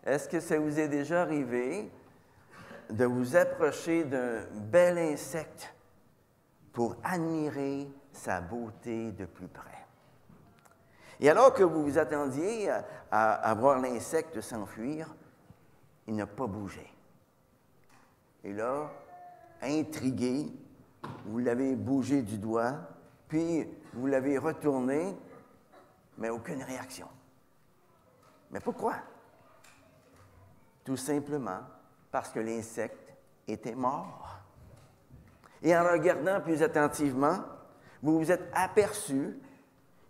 Est-ce que ça vous est déjà arrivé de vous approcher d'un bel insecte pour admirer sa beauté de plus près? Et alors que vous vous attendiez à voir l'insecte s'enfuir, il n'a pas bougé. Et là, intrigué, vous l'avez bougé du doigt, puis vous l'avez retourné, mais aucune réaction. Mais pourquoi? Tout simplement parce que l'insecte était mort. Et en regardant plus attentivement, vous vous êtes aperçu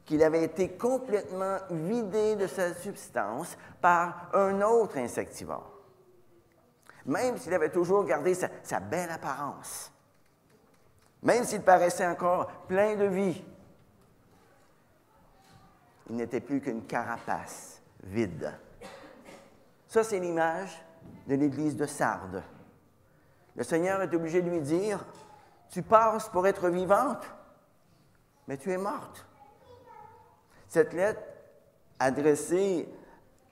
qu'il avait été complètement vidé de sa substance par un autre insectivore. Même s'il avait toujours gardé sa belle apparence, même s'il paraissait encore plein de vie, il n'était plus qu'une carapace vide. Ça, c'est l'image de l'Église de Sardes. Le Seigneur est obligé de lui dire, « Tu passes pour être vivante, mais tu es morte. » Cette lettre, adressée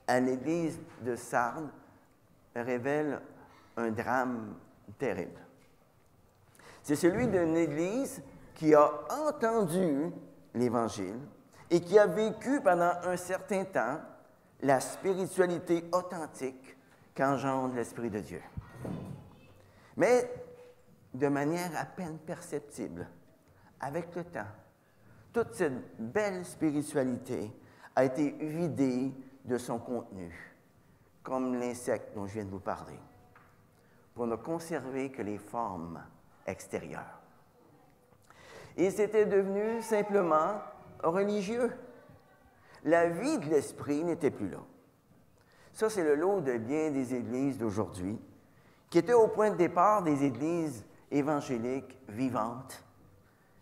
à l'Église de Sardes, révèle un drame terrible. C'est celui d'une Église qui a entendu l'Évangile et qui a vécu pendant un certain temps la spiritualité authentique qu'engendre l'Esprit de Dieu. Mais de manière à peine perceptible, avec le temps, toute cette belle spiritualité a été vidée de son contenu, comme l'insecte dont je viens de vous parler, pour ne conserver que les formes extérieures. Et c'était devenu simplement religieux. La vie de l'esprit n'était plus là. Ça, c'est le lot de bien des églises d'aujourd'hui, qui étaient au point de départ des églises évangéliques vivantes,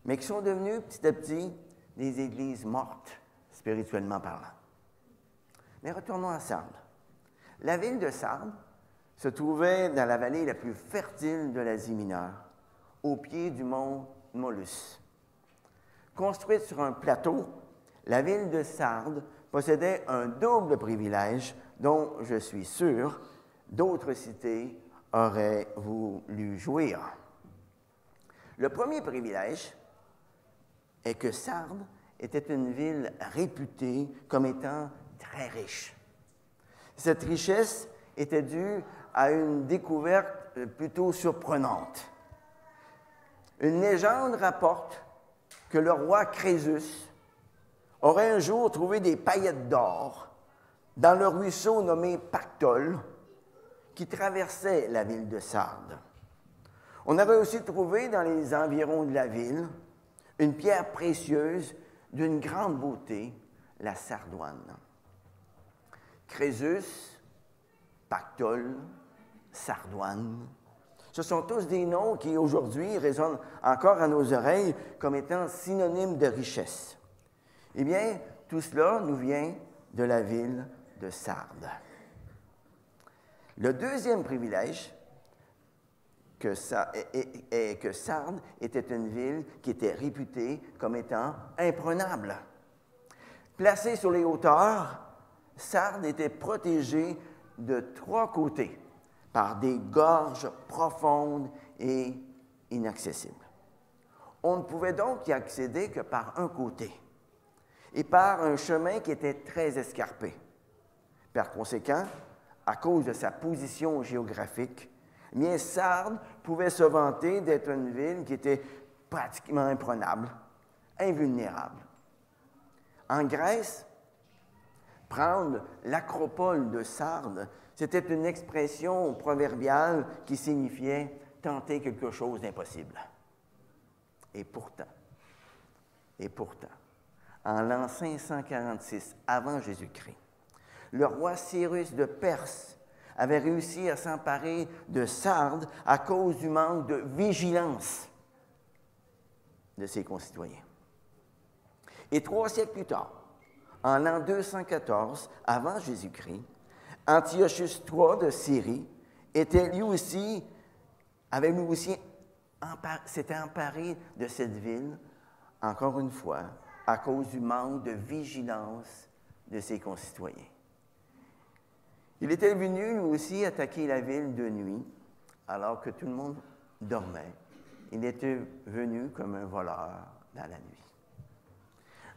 mais qui sont devenues petit à petit des églises mortes, spirituellement parlant. Mais retournons à Sardes. La ville de Sardes se trouvait dans la vallée la plus fertile de l'Asie mineure, au pied du mont Molus. Construite sur un plateau, la ville de Sardes possédait un double privilège dont, je suis sûr, d'autres cités auraient voulu jouir. Le premier privilège est que Sardes était une ville réputée comme étant très riche. Cette richesse était due à une découverte plutôt surprenante. Une légende rapporte que le roi Crésus aurait un jour trouvé des paillettes d'or dans le ruisseau nommé Pactole qui traversait la ville de Sardes. On aurait aussi trouvé dans les environs de la ville une pierre précieuse d'une grande beauté, la sardoine. Crésus, Pactole, sardoine, ce sont tous des noms qui, aujourd'hui, résonnent encore à nos oreilles comme étant synonymes de richesse. Eh bien, tout cela nous vient de la ville de Sardes. Le deuxième privilège est que Sardes était une ville qui était réputée comme étant imprenable. Placée sur les hauteurs, Sardes était protégée de trois côtés par des gorges profondes et inaccessibles. On ne pouvait donc y accéder que par un côté et par un chemin qui était très escarpé. Par conséquent, à cause de sa position géographique, bien, Sardes pouvait se vanter d'être une ville qui était pratiquement imprenable, invulnérable. En Grèce, prendre l'acropole de Sardes, c'était une expression proverbiale qui signifiait tenter quelque chose d'impossible. Et pourtant, en l'an 546 avant Jésus-Christ, le roi Cyrus de Perse avait réussi à s'emparer de Sardes à cause du manque de vigilance de ses concitoyens. Et 3 siècles plus tard, en l'an 214 avant Jésus-Christ, Antiochus III de Syrie s'était emparé de cette ville, encore une fois, à cause du manque de vigilance de ses concitoyens. Il était venu, lui aussi, attaquer la ville de nuit, alors que tout le monde dormait. Il était venu comme un voleur dans la nuit.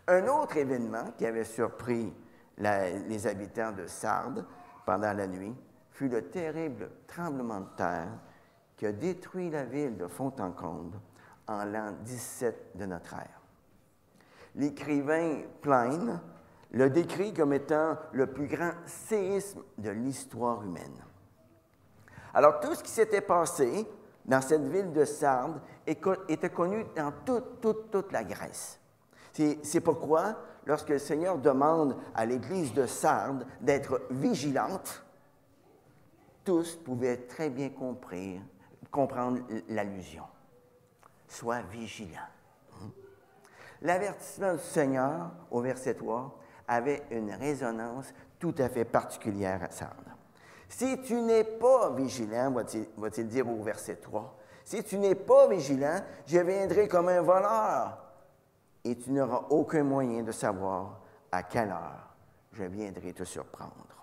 Un autre événement qui avait surpris les habitants de Sardes pendant la nuit fut le terrible tremblement de terre qui a détruit la ville de fond en comble en l'an 17 de notre ère. L'écrivain Pline le décrit comme étant le plus grand séisme de l'histoire humaine. Alors, tout ce qui s'était passé dans cette ville de Sardes était connu dans toute la Grèce. C'est pourquoi, lorsque le Seigneur demande à l'Église de Sardes d'être vigilante, tous pouvaient très bien comprendre l'allusion. Sois vigilant. L'avertissement du Seigneur, au verset 3, avait une résonance tout à fait particulière à Sardes. Si tu n'es pas vigilant, va-t-il dire au verset 3, si tu n'es pas vigilant, je viendrai comme un voleur et tu n'auras aucun moyen de savoir à quelle heure je viendrai te surprendre.